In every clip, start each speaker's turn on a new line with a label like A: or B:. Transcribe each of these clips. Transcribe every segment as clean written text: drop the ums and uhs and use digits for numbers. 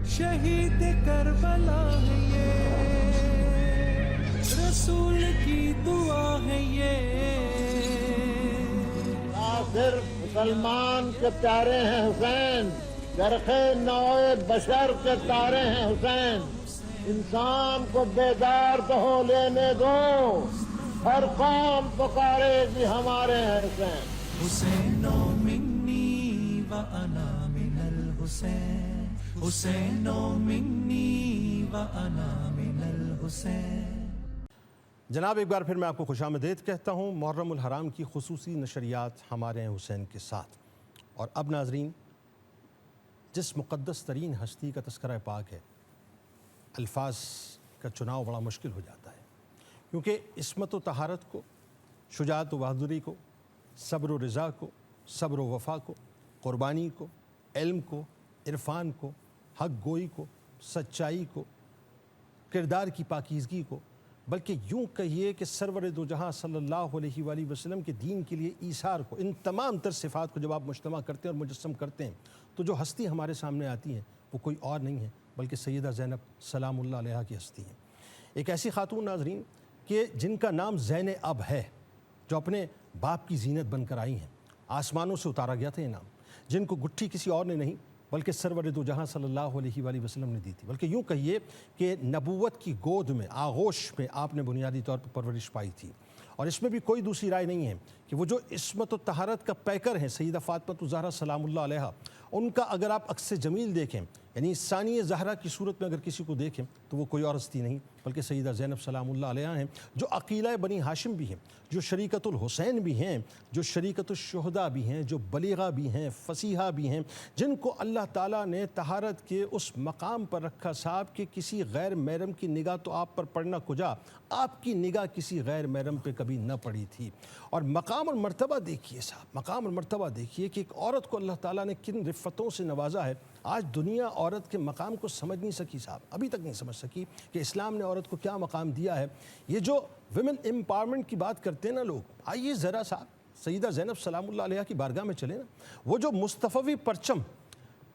A: شہید کربلا ہے یہ، رسول کی دعا ہے یہ۔
B: صرف مسلمان کے پیارے ہیں حسین، چرخ نوع بشر کے تارے ہیں حسین۔ انسان کو بیدار تو ہو لینے دو، ہر قوم پکارے گی ہمارے ہیں حسین۔
A: حسین منی و انا من الحسین، حسین منی و انا من الحسین۔
C: جناب ایک بار پھر میں آپ کو خوش آمدید کہتا ہوں محرم الحرام کی خصوصی نشریات ہمارے ہیں حسین کے ساتھ۔ اور اب ناظرین، جس مقدس ترین ہستی کا تذکرہ پاک ہے، الفاظ کا چناؤ بڑا مشکل ہو جاتا ہے، کیونکہ عصمت و طہارت کو، شجاعت و بہادری کو، صبر و رضا کو، صبر و وفا کو، قربانی کو، علم کو، عرفان کو، حق گوئی کو، سچائی کو، کردار کی پاکیزگی کو، بلکہ یوں کہیے کہ سرور دو جہاں صلی اللہ علیہ وآلہ وسلم کے دین کے لیے ایثار کو، ان تمام تر صفات کو جب آپ مجتمع کرتے ہیں اور مجسم کرتے ہیں تو جو ہستی ہمارے سامنے آتی ہے وہ کوئی اور نہیں ہے بلکہ سیدہ زینب سلام اللہ علیہا کی ہستی ہے۔ ایک ایسی خاتون ناظرین کہ جن کا نام زین اب ہے، جو اپنے باپ کی زینت بن کر آئی ہیں، آسمانوں سے اتارا گیا تھا یہ نام، جن کو گٹھی کسی اور نے نہیں بلکہ سرور دو جہاں صلی اللہ علیہ وآلہ وسلم نے دی تھی، بلکہ یوں کہیے کہ نبوت کی گود میں، آغوش میں آپ نے بنیادی طور پر پرورش پائی تھی۔ اور اس میں بھی کوئی دوسری رائے نہیں ہے کہ وہ جو عصمت و طہارت کا پیکر ہیں سیدہ فاطمہ الزہرا سلام اللہ علیہا، ان کا اگر آپ عکس جمیل دیکھیں، یعنی ثانی زہرا کی صورت میں اگر کسی کو دیکھیں تو وہ کوئی اور ہستی نہیں بلکہ سیدہ زینب سلام اللہ علیہا ہیں، جو عقیلہ بنی ہاشم بھی ہیں، جو شریکت الحسین بھی ہیں، جو شریکت الشہداء بھی ہیں، جو بلیغہ بھی ہیں، فصیحہ بھی ہیں، جن کو اللہ تعالیٰ نے طہارت کے اس مقام پر رکھا صاحب کہ کسی غیر محرم کی نگاہ تو آپ پر پڑنا کجا، آپ کی نگاہ کسی غیر محرم پہ کبھی نہ پڑی تھی۔ اور مقام اور مرتبہ دیکھیے صاحب، مقام اور مرتبہ دیکھیے کہ ایک عورت کو اللہ تعالیٰ نے کن رفتوں سے نوازا ہے۔ آج دنیا عورت کے مقام کو سمجھ نہیں سکی صاحب، ابھی تک نہیں سمجھ سکی کہ اسلام نے عورت کو کیا مقام دیا ہے۔ یہ جو ویمن امپاورمنٹ کی بات کرتے ہیں نا لوگ، آئیے ذرا صاحب سیدہ زینب سلام اللہ علیہا کی بارگاہ میں چلیں نا۔ وہ جو مصطفی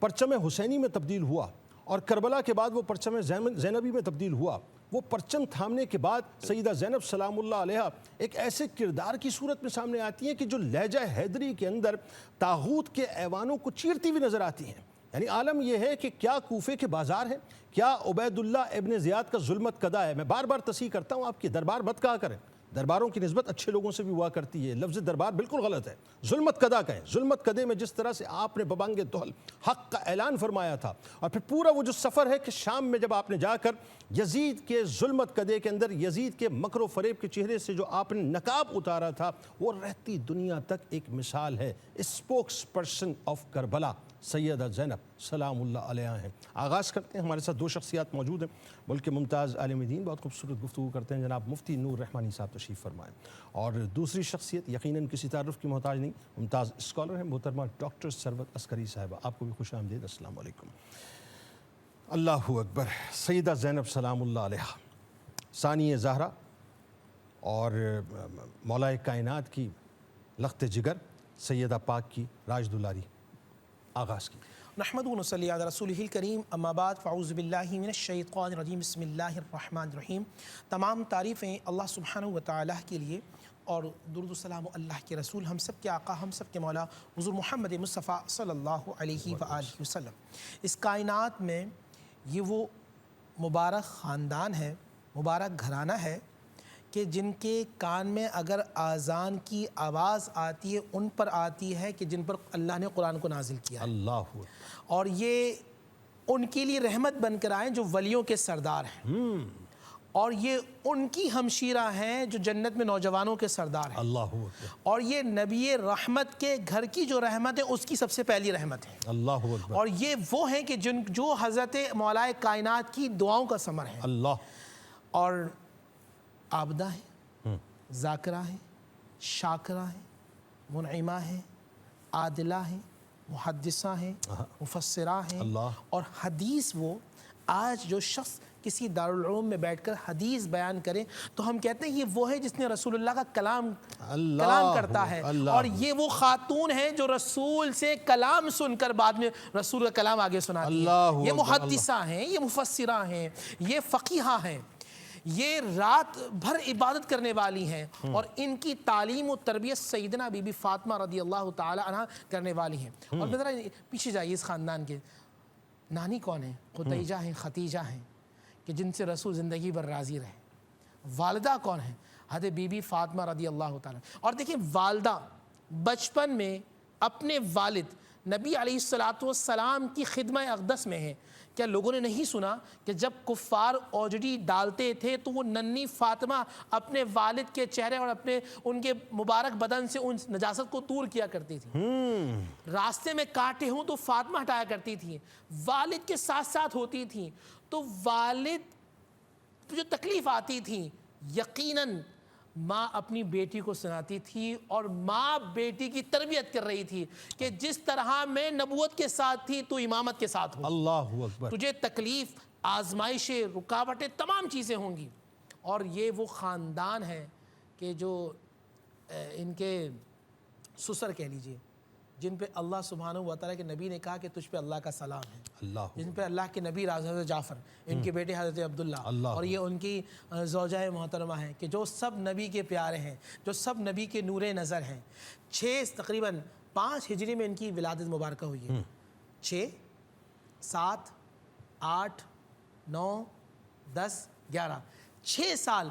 C: پرچم حسینی میں تبدیل ہوا اور کربلا کے بعد وہ پرچم زینبی میں تبدیل ہوا، وہ پرچم تھامنے کے بعد سیدہ زینب سلام اللہ علیہا ایک ایسے کردار کی صورت میں سامنے آتی ہیں کہ جو لہجہ حیدری کے اندر طاغوت کے ایوانوں کو چیرتی ہوئی نظر آتی ہیں۔ یعنی عالم یہ ہے کہ کیا کوفے کے بازار ہیں، کیا عبید اللہ ابن زیاد کا ظلمت قدا ہے۔ میں بار بار تصحیح کرتا ہوں، آپ کی دربار مت کہا کریں، درباروں کی نسبت اچھے لوگوں سے بھی ہوا کرتی ہے، لفظ دربار بالکل غلط ہے، ظلمت قدا کہیں۔ ظلمت قدے میں جس طرح سے آپ نے ببانگ دہل حق کا اعلان فرمایا تھا، اور پھر پورا وہ جو سفر ہے کہ شام میں جب آپ نے جا کر یزید کے ظلمت قدے کے اندر یزید کے مکر و فریب کے چہرے سے جو آپ نے نقاب اتارا تھا، وہ رہتی دنیا تک ایک مثال ہے۔ اسپوکس پرسن آف کربلا سیدہ زینب سلام اللہ علیہا ہیں۔ آغاز کرتے ہیں، ہمارے ساتھ دو شخصیات موجود ہیں، ملک کے ممتاز عالم دین، بہت خوبصورت گفتگو کرتے ہیں، جناب مفتی نور رحمانی صاحب تشریف فرمائیں۔ اور دوسری شخصیت یقیناً کسی تعارف کی محتاج نہیں، ممتاز اسکالر ہیں محترمہ ڈاکٹر ثروت عسکری صاحبہ، آپ کو بھی خوش آمدید، السلام علیکم۔ اللہ اکبر، سیدہ زینب سلام اللہ علیہا، ثانی زہرا اور مولا کائنات کی لخت جگر سیدہ پاک کی راج دلاری، آغاز کی۔
D: نحمدہ و نصلی علی رسولہ الکریم، اما بعد فاعوذ باللہ من الشیطان الرجیم، بسم اللہ الرحمن الرحیم۔ تمام تعریفیں اللہ سبحانہ و تعالیٰ کے لیے، اور درود و سلام اللہ کے رسول، ہم سب کے آقا، ہم سب کے مولا حضور محمد مصطفیٰ صلی اللہ علیہ وآلہ وسلم۔ اس کائنات میں یہ وہ مبارک خاندان ہے، مبارک گھرانہ ہے کہ جن کے کان میں اگر آذان کی آواز آتی ہے، ان پر آتی ہے کہ جن پر اللہ نے قرآن کو نازل کیا ہے،
C: اللہ
D: اور یہ ان کے لیے رحمت بن کر آئیں جو ولیوں کے سردار ہیں، اور یہ ان کی ہمشیرہ ہیں جو جنت میں نوجوانوں کے سردار ہیں،
C: اللہ
D: اور یہ نبی رحمت کے گھر کی جو رحمت ہے اس کی سب سے پہلی رحمت ہے،
C: اللہ اکبر،
D: اور یہ وہ ہیں کہ جو حضرت مولا کائنات کی دعاؤں کا ثمر ہیں،
C: اللہ،
D: اور عابدہ ہیں، ذاکرہ ہیں، شاکرہ ہیں، منعمہ ہیں، عادلہ ہیں، محدثہ ہیں، مفسرہ ہیں،
C: اللہ،
D: اور حدیث وہ آج جو شخص کسی دارالعلوم میں بیٹھ کر حدیث بیان کرے تو ہم کہتے ہیں یہ وہ ہے جس نے رسول اللہ کا کلام کرتا ہے، اور یہ وہ خاتون ہے جو رسول سے کلام سن کر بعد میں رسول کا کلام آگے سناتی ہے۔ یہ محدثہ ہیں، یہ مفسرہ ہیں، یہ فقیہہ ہیں، یہ رات بھر عبادت کرنے والی ہیں، اور ان کی تعلیم و تربیت سیدنا بی بی فاطمہ رضی اللہ تعالی عنہ کرنے والی ہیں۔ اور ذرا پیچھے جائیے، اس خاندان کے نانی کون ہیں؟ قطیجہ ہیں، ختیجہ ہیں کہ جن سے رسول زندگی بھر راضی رہے۔ والدہ کون ہیں؟ حضرت بی بی فاطمہ رضی اللہ تعالی۔ اور دیکھیں والدہ بچپن میں اپنے والد نبی علیہ السلام کی خدمہ اقدس میں ہیں۔ کیا لوگوں نے نہیں سنا کہ جب کفار اوجڑی ڈالتے تھے تو وہ ننھی فاطمہ اپنے والد کے چہرے اور ان کے مبارک بدن سے ان نجاست کو دور کیا کرتی تھی؟ راستے میں کانٹے ہوں تو فاطمہ ہٹایا کرتی تھی، والد کے ساتھ ساتھ ہوتی تھی۔ تو والد جو تکلیف آتی تھی یقیناً ماں اپنی بیٹی کو سناتی تھی، اور ماں بیٹی کی تربیت کر رہی تھی کہ جس طرح میں نبوت کے ساتھ تھی تو امامت کے ساتھ ہو۔
C: اللہ اکبر۔
D: تجھے تکلیف، آزمائشیں، رکاوٹیں، تمام چیزیں ہوں گی۔ اور یہ وہ خاندان ہے کہ جو ان کے سسر کہہ لیجئے، جن پہ اللہ سبحانہ و تعالیٰ کے نبی نے کہا کہ تجھ پہ اللہ کا سلام ہے، جن پہ اللہ کے نبی حضرت جعفر، ان کے بیٹے حضرت عبداللہ، اور یہ ان کی زوجہ محترمہ ہیں کہ جو سب نبی کے پیارے ہیں، جو سب نبی کے نور نظر ہیں۔ تقریباً 5 ہجری میں ان کی ولادت مبارکہ ہوئی ہے۔ 6، 7، 8، 9، 10، 11، 6 سال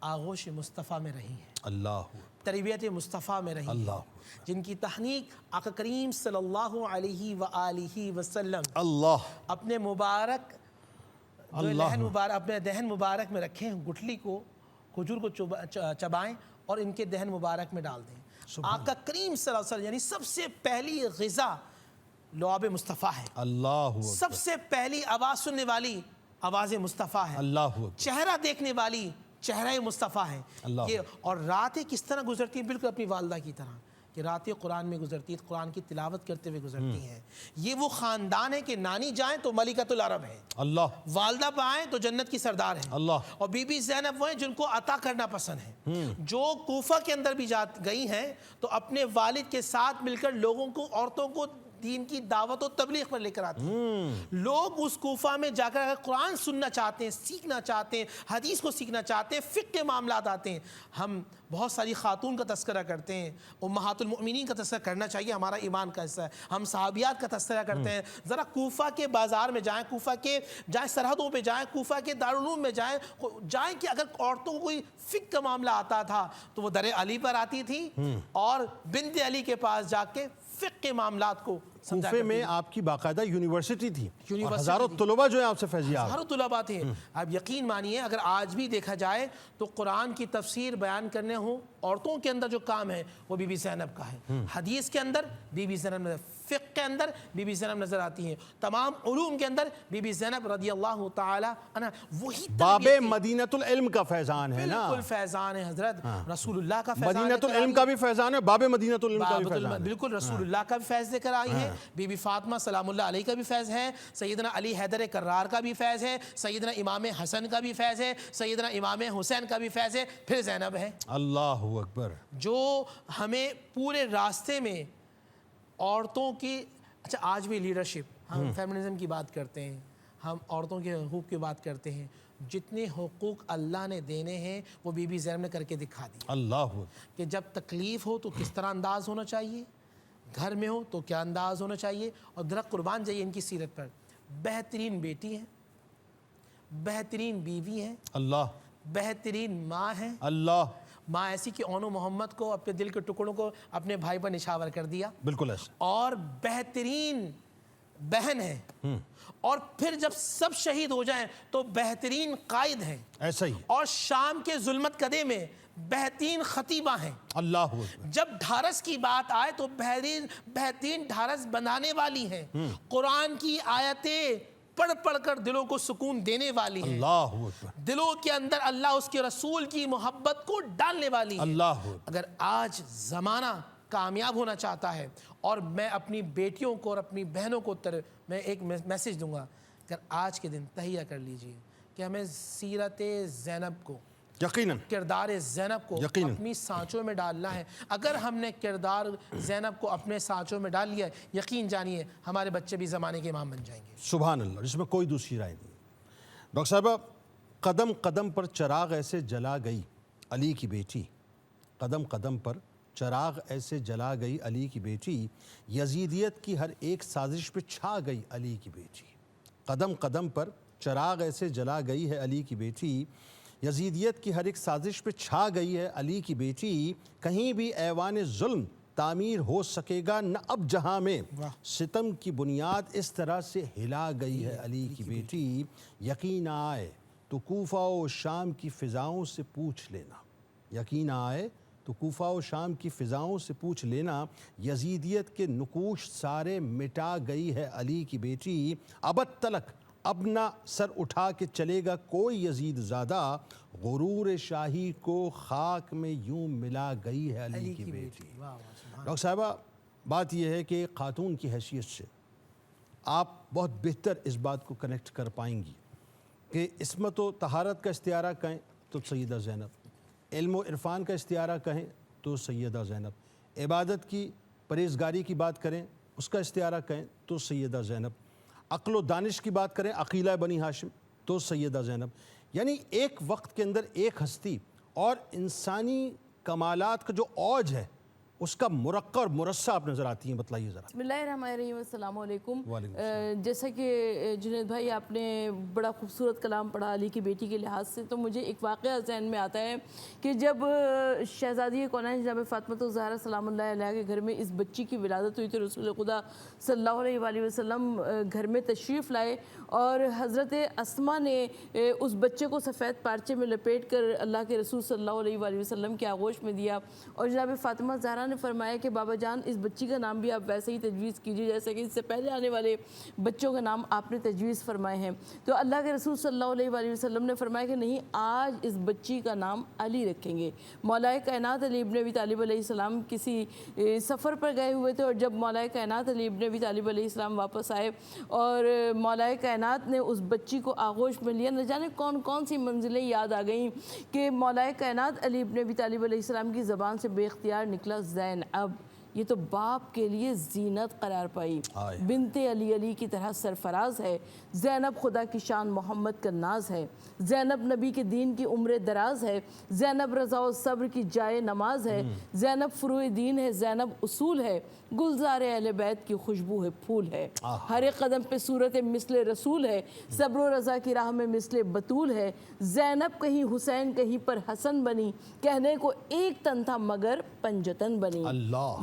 D: آغوش مصطفیٰ میں رہی ہیں،
C: اللہ
D: تربیت مصطفیٰ میں رہی ہیں، جن کی تحنیک آقا کریم صلی اللہ علیہ وآلہ وسلم اپنے مبارک اپنے دہن مبارک میں رکھیں، گٹھلی کو، کھجور کو چبائیں اور ان کے دہن مبارک میں ڈال دیں۔ آقا کریم صلی اللہ علیہ وسلم یعنی سب سے پہلی غذا لعاب مصطفیٰ ہے، سب سے پہلی آواز سننے والی آواز مصطفیٰ ہے، چہرہ دیکھنے والی چہرہ مصطفیٰ ہے۔ یہ اور راتیں کس طرح گزرتی ہیں؟ بالکل اپنی والدہ کی طرح کہ راتیں قرآن میں گزرتی ہیں، قرآن کی تلاوت کرتے ہوئے گزرتی ہیں۔ یہ وہ خاندان ہے کہ نانی جائیں تو ملکۃ العرب ہے، والدہ پائیں تو جنت کی سردار ہیں، اور بی بی زینب وہ ہیں جن کو عطا کرنا پسند ہے، جو کوفہ کے اندر بھی گئی ہیں تو اپنے والد کے ساتھ مل کر لوگوں کو، عورتوں کو دین کی دعوت و تبلیغ پر لے کر آتے ہیں۔ لوگ اس کوفہ میں جا کر اگر قرآن سننا چاہتے ہیں، سیکھنا چاہتے ہیں، حدیث کو سیکھنا چاہتے ہیں، فقہ کے معاملات آتے ہیں۔ ہم بہت ساری خاتون کا تذکرہ کرتے ہیں، امہات المؤمنین کا تذکرہ کرنا چاہیے، ہمارا ایمان کا حصہ ہے۔ ہم صحابیات کا تذکرہ کرتے ہیں، ذرا کوفہ کے بازار میں جائیں، کوفہ کے جائیں، سرحدوں پہ جائیں، کوفہ کے دارالعلوم میں جائیں کہ اگر عورتوں کو کوئی فقہ کا معاملہ آتا تھا تو وہ در علی پر آتی تھی اور بنت علی کے پاس جا کے فقہ کے معاملات کو
C: کوفے میں آپ کی باقاعدہ یونیورسٹی تھی، اور ہزاروں طلباء جو ہیں آپ سے فیضیاب،
D: ہزاروں طلباء تھے۔ اب یقین مانیے اگر آج بھی دیکھا جائے تو قرآن کی تفسیر بیان کرنے ہوں، عورتوں کے اندر جو کام ہے وہ بی بی زینب کا ہے۔ حدیث کے اندر بی بی زینب نظر، فقہ کے اندر بی بی زینب نظر آتی ہیں، تمام علوم کے اندر بی بی زینب رضی اللہ تعالی عنہ وہی
C: باب مدینۃ العلم کا فیضان ہے نا،
D: بالکل فیضان ہے حضرت رسول اللہ کا فیضان،
C: مدینۃ العلم کا بھی فیضان ہے، باب مدینۃ العلم کا بھی فیضان ہے،
D: بالکل رسول اللہ کا بھی فیض لے کر آئی ہے، بی بی فاطمہ سلام اللہ علیہ کا بھی فیض ہے، سیدنا علی حیدر کرار کا بھی فیض ہے، سیدنا امام حسن کا بھی فیض ہے، سیدنا امام حسین کا بھی فیض ہے، پھر زینب ہے۔
C: اللہ اکبر۔ جو
D: ہمیں پورے راستے میں عورتوں کی، اچھا آج بھی لیڈرشپ، ہم فیمنزم کی بات کرتے ہیں، ہم عورتوں کے حقوق کی بات کرتے ہیں، جتنے حقوق اللہ نے دینے ہیں وہ بی بی زینب نے کر کے دکھا دی۔
C: اللہ
D: کہ جب تکلیف ہو تو کس طرح انداز ہونا چاہیے، گھر میں ہو تو کیا انداز ہونا چاہیے، اور درخت قربان جائیے ان کی سیرت پر۔ بہترین بیٹی ہے، بہترین بیوی ہے، اللہ بہترین ماں ہے، اللہ ماں ایسی کہ اونو محمد کو، اپنے دل کے ٹکڑوں کو اپنے بھائی پر نشاور کر دیا، بالکل ایسا، اور بہترین بہن ہے، اور پھر جب سب شہید ہو جائیں تو بہترین قائد ہیں، ایسا ہی، اور شام کے ظلمت کدے میں بہترین خطیبہ ہیں، اللہ جب ڈھارس کی بات آئے تو بہترین ڈھارس بنانے والی ہیں، قرآن کی آیتیں پڑھ پڑھ کر دلوں کو سکون دینے والی ہیں، اللہ دلوں کے اندر اللہ اس کے رسول کی محبت کو ڈالنے والی ہیں، اللہ اگر آج زمانہ کامیاب ہونا چاہتا ہے، اور میں اپنی بیٹیوں کو اور اپنی بہنوں کو میں ایک میسیج دوں گا کہ اگر آج کے دن تہیہ کر لیجئے کہ ہمیں سیرت زینب کو،
C: یقیناً
D: کردار زینب کو اپنی سانچوں میں ڈالنا ہے، اگر ہم نے کردار زینب کو اپنے سانچوں میں ڈال لیا ہے، یقین جانیے ہمارے بچے بھی زمانے کے امام بن جائیں گے۔
C: سبحان اللہ، جس میں کوئی دوسری رائے نہیں۔ ڈاکٹر صاحبہ، قدم قدم پر چراغ ایسے جلا گئی علی کی بیٹی، قدم قدم پر چراغ ایسے جلا گئی علی کی بیٹی، یزیدیت کی ہر ایک سازش پہ چھا گئی علی کی بیٹی۔ قدم قدم پر چراغ ایسے جلا گئی ہے علی کی بیٹی، یزیدیت کی ہر ایک سازش پہ چھا گئی ہے علی کی بیٹی، کہیں بھی ایوان ظلم تعمیر ہو سکے گا نہ اب جہاں میں، ستم کی بنیاد اس طرح سے ہلا گئی ہے علی کی بیٹی، یقین آئے تو کوفہ و شام کی فضاؤں سے پوچھ لینا، یقین آئے تو کوفہ و شام کی فضاؤں سے پوچھ لینا، یزیدیت کے نقوش سارے مٹا گئی ہے علی کی بیٹی، ابد تلک اب نہ سر اٹھا کے چلے گا کوئی یزید زادہ، غرور شاہی کو خاک میں یوں ملا گئی ہے علی کی بیٹی۔ ڈاکٹر صاحبہ، بات یہ ہے کہ خاتون کی حیثیت سے آپ بہت بہتر اس بات کو کنیکٹ کر پائیں گی کہ عصمت و طہارت کا استعارہ کہیں تو سیدہ زینب، علم و عرفان کا استعارہ کہیں تو سیدہ زینب، عبادت کی پرہیزگاری کی بات کریں اس کا استعارہ کہیں تو سیدہ زینب، عقل و دانش کی بات کریں عقیلہ بنی ہاشم تو سیدہ زینب۔ یعنی ایک وقت کے اندر ایک ہستی اور انسانی کمالات کا جو اوج ہے اس کا مرقع اور مرصع آپ نظر آتی ہیں، بتلائیے ذرا۔
E: بسم اللہ الرحمن الرحیم، السلام علیکم۔ جیسا کہ جنید بھائی آپ نے بڑا خوبصورت کلام پڑھا علی کی بیٹی کے لحاظ سے، تو مجھے ایک واقعہ ذہن میں آتا ہے کہ جب شہزادی کونین جناب فاطمہ الزہرا سلام اللہ علیہ کے گھر میں اس بچی کی ولادت ہوئی تو رسول خدا صلی اللہ علیہ وآلہ وسلم گھر میں تشریف لائے اور حضرت اسما نے اس بچے کو سفید پارچے میں لپیٹ کر اللہ کے رسول صلی اللہ علیہ وآلہ وسلم کے آغوش میں دیا، اور جناب فاطمہ زہرا نے فرمایا کہ بابا جان اس بچی کا نام بھی آپ ویسے ہی تجویز کیجئے جیسے کہ اس سے پہلے آنے والے بچوں کا نام آپ نے تجویز فرمائے ہیں۔ تو اللہ کے رسول صلی اللہ علیہ وآلہ وسلم نے فرمایا کہ نہیں، آج اس بچی کا نام علی رکھیں گے۔ مولا کائنات علی ابن ابی طالب علیہ السلام کسی سفر پر گئے ہوئے تھے، اور جب مولا کائنات علی ابن ابی طالب علیہ السلام واپس آئے اور مولا کائنات نے اس بچی کو آغوش میں لیا، نہ جانے کون کون سی منزلیں یاد آ گئیں کہ مولا کائنات علی ابن ابی طالب علیہ السلام کی زبان سے بے اختیار نکلا زینب۔ یہ تو باپ کے لیے زینت قرار پائی، بنت علی علی کی طرح سرفراز ہے، زینب خدا کی شان محمد کا ناز ہے، زینب نبی کے دین کی عمر دراز ہے، زینب رضا و صبر کی جائے نماز ہے، زینب فروع دین ہے، زینب اصول ہے، گلزار اہل بیت کی خوشبو ہے، پھول ہے، ہر ایک قدم پہ صورت مثل رسول ہے، صبر و رضا کی راہ میں مثل بطول ہے، زینب کہیں حسین کہیں پر حسن بنی، کہنے کو ایک تن تھا مگر پنجتن بنی۔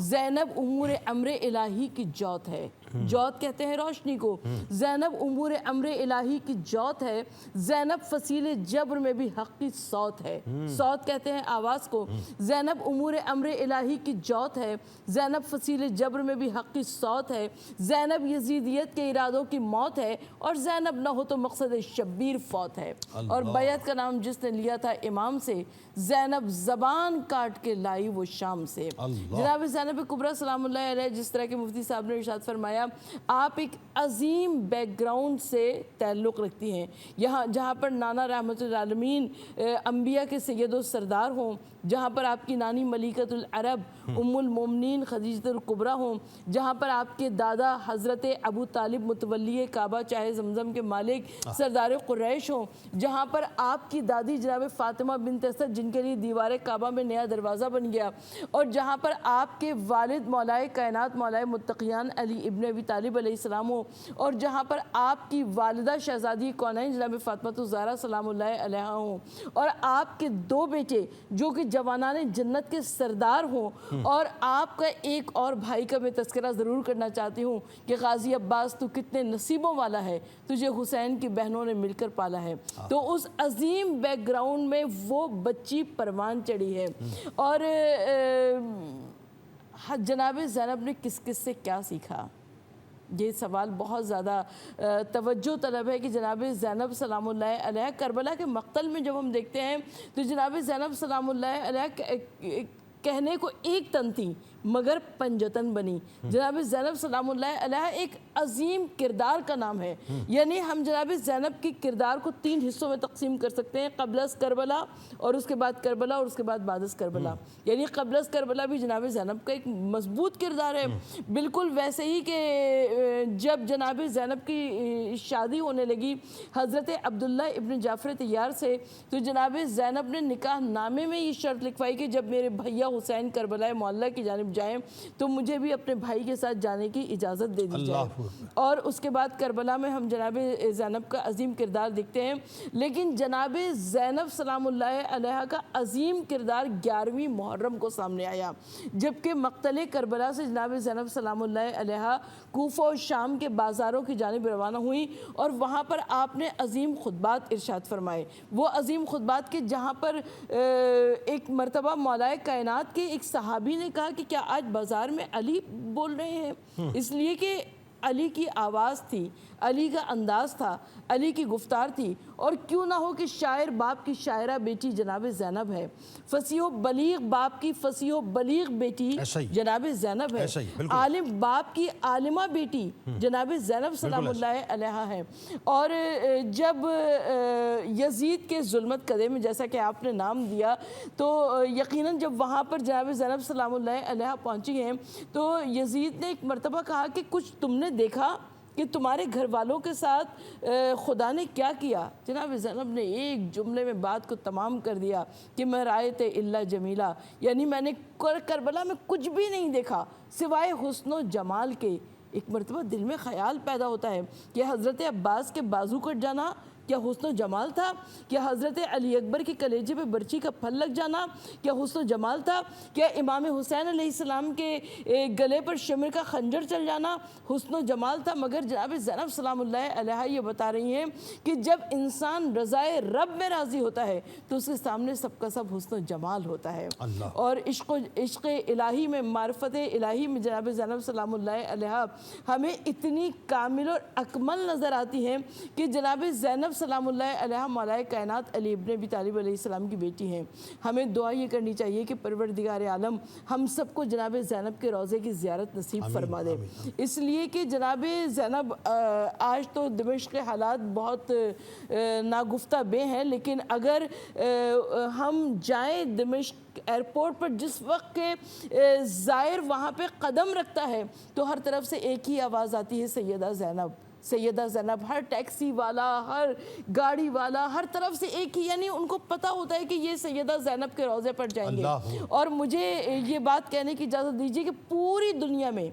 E: زینب امور امر الہی کی جوت ہے، جوت کہتے ہیں روشنی کو، زینب امور امر الہی کی جوت ہے، زینب فصیل جبر میں بھی حق کی صوت ہے، صوت کہتے ہیں آواز کو، زینب امور امر الہی کی جوت ہے، زینب فصیل جبر میں بھی حق کی صوت ہے، زینب یزیدیت کے ارادوں کی موت ہے، اور زینب نہ ہو تو مقصد شبیر فوت ہے۔ اور بیعت کا نام جس نے لیا تھا امام سے، زینب زبان کاٹ کے لائی وہ شام سے۔ جناب زینب کبریٰ سلام اللہ علیہ، جس طرح کے مفتی صاحب نے ارشاد فرمایا، آپ ایک عظیم بیک گراؤنڈ سے تعلق رکھتی ہیں، یہاں جہاں پر نانا رحمت العالمین انبیاء کے سید و سردار ہوں، جہاں پر آپ کی نانی ملیکۃ العرب ام المومنین خدیجۃ الکبریٰ ہوں، جہاں پر آپ کے دادا حضرت ابو طالب متولی کعبہ چاہے زمزم کے مالک سردار قریش ہوں، جہاں پر آپ کی دادی جناب فاطمہ بنت اسد جن کے لیے دیوار کعبہ میں نیا دروازہ بن گیا، اور جہاں پر آپ کے والد مولائے کائنات مولائے متقیان علی ابن ابی طالب علیہ السلام ہوں، اور جہاں پر آپ کی والدہ شہزادی کونین جناب فاطمہ الزہرا سلام اللہ علیہ ہوں، اور آپ کے دو بیٹے جو کہ جوانان جنت کے سردار ہوں، اور آپ کا ایک اور بھائی کا میں تذکرہ ضرور کرنا چاہتی ہوں کہ غازی عباس تو کتنے نصیبوں والا ہے، تجھے حسین کی بہنوں نے مل کر پالا ہے۔ تو اس عظیم بیک گراؤنڈ میں وہ بچی پروان چڑھی ہے، اور جناب زینب نے کس کس سے کیا سیکھا؟ یہ سوال بہت زیادہ توجہ طلب ہے کہ جناب زینب سلام اللہ علیہ کربلا کے مقتل میں جب ہم دیکھتے ہیں تو جناب زینب سلام اللہ علیہ کہنے کو ایک تن تھی مگر پنجتن بنی. جناب زینب سلام اللہ علیہ ایک عظیم کردار کا نام ہے. یعنی ہم جناب زینب کی کردار کو 3 حصوں میں تقسیم کر سکتے ہیں, قبل از کربلا اور اس کے بعد کربلا اور اس کے بعد بعد از کربلا. یعنی قبل از کربلا بھی جناب زینب کا ایک مضبوط کردار ہے, بالکل ویسے ہی کہ جب جناب زینب کی شادی ہونے لگی حضرت عبداللہ ابن جعفر طیار سے, تو جناب زینب نے نکاح نامے میں یہ شرط لکھوائی کہ جب میرے بھیا حسین کربلا معلیٰ کی جانب جائیں تو مجھے بھی اپنے بھائی کے ساتھ جانے کی اجازت دے دی جائے. اور اس کے بعد کربلا میں ہم جناب زینب کا عظیم کردار دیکھتے ہیں. لیکن جناب زینب سلام اللہ علیہ کا عظیم کردار 11ویں محرم کو سامنے آیا, جبکہ مقتل کربلا سے جناب زینب سلام اللہ علیہ کوفہ و شام کے بازاروں کی جانب روانہ ہوئی, اور وہاں پر آپ نے عظیم خطبات ارشاد فرمائے. وہ عظیم خطبات کے جہاں پر ایک مرتبہ مولا کائنات کے ایک صحابی نے کہا کہ کیا آج بازار میں علی بول رہے ہیں, اس لیے کہ علی کی آواز تھی, علی کا انداز تھا, علی کی گفتار تھی. اور کیوں نہ ہو کہ شاعر باپ کی شاعرہ بیٹی جناب زینب ہے, فصیح و بلیغ باپ کی فصیح و بلیغ بیٹی جناب زینب ہے, عالم باپ کی عالمہ بیٹی جناب زینب سلام اللہ علیہ ہے. اور جب یزید کے ظلمت قدے میں جیسا کہ آپ نے نام دیا, تو یقیناً جب وہاں پر جناب زینب سلام اللہ علیہ پہنچی ہیں تو یزید نے ایک مرتبہ کہا کہ کچھ تم نے دیکھا کہ تمہارے گھر والوں کے ساتھ خدا نے کیا کیا؟ جناب زینب نے ایک جملے میں بات کو تمام کر دیا کہ میں رایت الا جمیلہ, یعنی میں نے کربلا میں کچھ بھی نہیں دیکھا سوائے حسن و جمال کے. ایک مرتبہ دل میں خیال پیدا ہوتا ہے کہ حضرت عباس کے بازو کٹ جانا کیا حسن و جمال تھا؟ کیا حضرت علی اکبر کے کلیجے پہ برچی کا پھل لگ جانا کیا حسن و جمال تھا؟ کیا امام حسین علیہ السلام کے گلے پر شمر کا خنجر چل جانا حسن و جمال تھا؟ مگر جناب زینب سلام اللہ علیہ یہ بتا رہی ہیں کہ جب انسان رضائے رب میں راضی ہوتا ہے تو اس کے سامنے سب کا سب حسن و جمال ہوتا ہے. اور عشق الہی میں, معرفت الہی میں جناب زینب سلام اللہ علیہ ہمیں اتنی کامل اور اکمل نظر آتی ہیں کہ جناب زینب سلام اللہ علیہ مولا کائنات علی ابن ابی طالب علیہ السلام کی بیٹی ہیں. ہمیں دعا یہ کرنی چاہیے کہ پروردگار عالم ہم سب کو جناب زینب کے روضے کی زیارت نصیب فرما دے. اس لیے کہ جناب زینب آج تو دمشق کے حالات بہت ناگفتہ بے ہیں, لیکن اگر ہم جائیں دمشق ایئرپورٹ پر, جس وقت کے زائر وہاں پہ قدم رکھتا ہے تو ہر طرف سے ایک ہی آواز آتی ہے سیدہ زینب, سیدہ زینب. ہر ٹیکسی والا, ہر گاڑی والا, ہر طرف سے ایک ہی, یعنی ان کو پتہ ہوتا ہے کہ یہ سیدہ زینب کے روضے پر جائیں گے. اور مجھے یہ بات کہنے کی اجازت دیجیے کہ پوری دنیا میں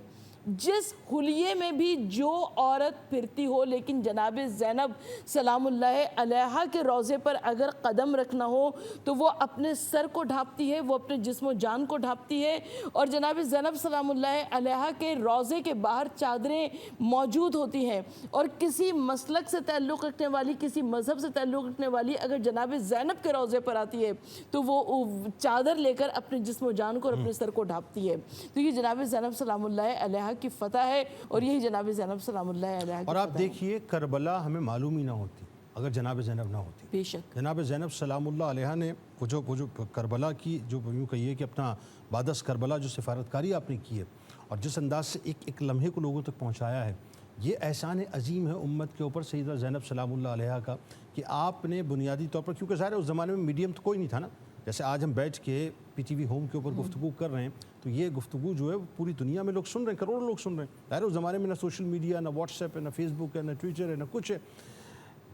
E: جس حلیے میں بھی جو عورت پھرتی ہو, لیکن جناب زینب سلام اللہ علیہ کے روضے پر اگر قدم رکھنا ہو تو وہ اپنے سر کو ڈھانپتی ہے, وہ اپنے جسم و جان کو ڈھانپتی ہے. اور جناب زینب سلام اللہ علیہ کے روضے کے باہر چادریں موجود ہوتی ہیں, اور کسی مسلک سے تعلق رکھنے والی, کسی مذہب سے تعلق رکھنے والی اگر جناب زینب کے روضے پر آتی ہے تو وہ چادر لے کر اپنے جسم و جان کو اور اپنے سر کو ڈھانپتی ہے. تو یہ جناب زینب سلام اللہ علیہ کی فتح ہے, اور یہی جناب زینب سلام اللہ علیہ کی.
C: اور آپ دیکھیے کربلا ہمیں معلوم ہی نہ ہوتی اگر جناب زینب نہ ہوتی.
E: بے شک
C: جناب زینب سلام اللہ علیہ نے وہ جو کربلا کی, جو یوں کہیے کہ اپنا بعد از کربلا جو سفارتکاری آپ نے کی ہے, اور جس انداز سے ایک لمحے کو لوگوں تک پہنچایا ہے, یہ احسان عظیم ہے امت کے اوپر سیدہ زینب سلام اللہ علیہ کا, کہ آپ نے بنیادی طور پر, کیونکہ ظاہر ہے اس زمانے میں میڈیم تو کوئی نہیں تھا نا, جیسے آج ہم بیٹھ کے پی ٹی وی ہوم کے اوپر گفتگو کر رہے ہیں, تو یہ گفتگو جو ہے پوری دنیا میں لوگ سن رہے ہیں, کروڑوں لوگ سن رہے ہیں. ظاہر ہے اس زمانے میں نہ سوشل میڈیا, نہ واٹس ایپ ہے, نہ فیس بک ہے, نہ ٹویٹر ہے, نہ کچھ ہے.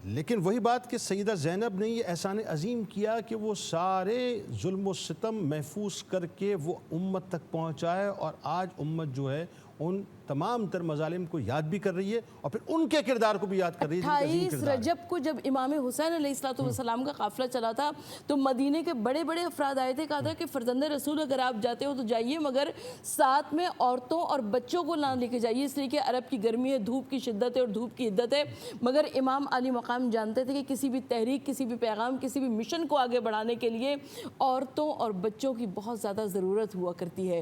C: لیکن وہی بات کہ سیدہ زینب نے یہ احسان عظیم کیا کہ وہ سارے ظلم و ستم محفوظ کر کے وہ امت تک پہنچائے, اور آج امت جو ہے ان تمام تر مظالم کو یاد بھی کر رہی ہے, اور پھر ان کے کردار کو بھی یاد کر رہی ہے.
E: 28 رجب کو جب امام حسین علیہ السلام کا قافلہ چلا تھا تو مدینے کے بڑے بڑے افراد آئے تھے, کہا تھا کہ فرزند رسول اگر آپ جاتے ہو تو جائیے, مگر ساتھ میں عورتوں اور بچوں کو نہ لے کے جائیے, اس لیے کہ عرب کی گرمی ہے, دھوپ کی شدت ہے اور دھوپ کی عدت ہے. مگر امام علی مقام جانتے تھے کہ کسی بھی تحریک, کسی بھی پیغام, کسی بھی مشن کو آگے بڑھانے کے لیے عورتوں اور بچوں کی بہت زیادہ ضرورت ہوا کرتی ہے.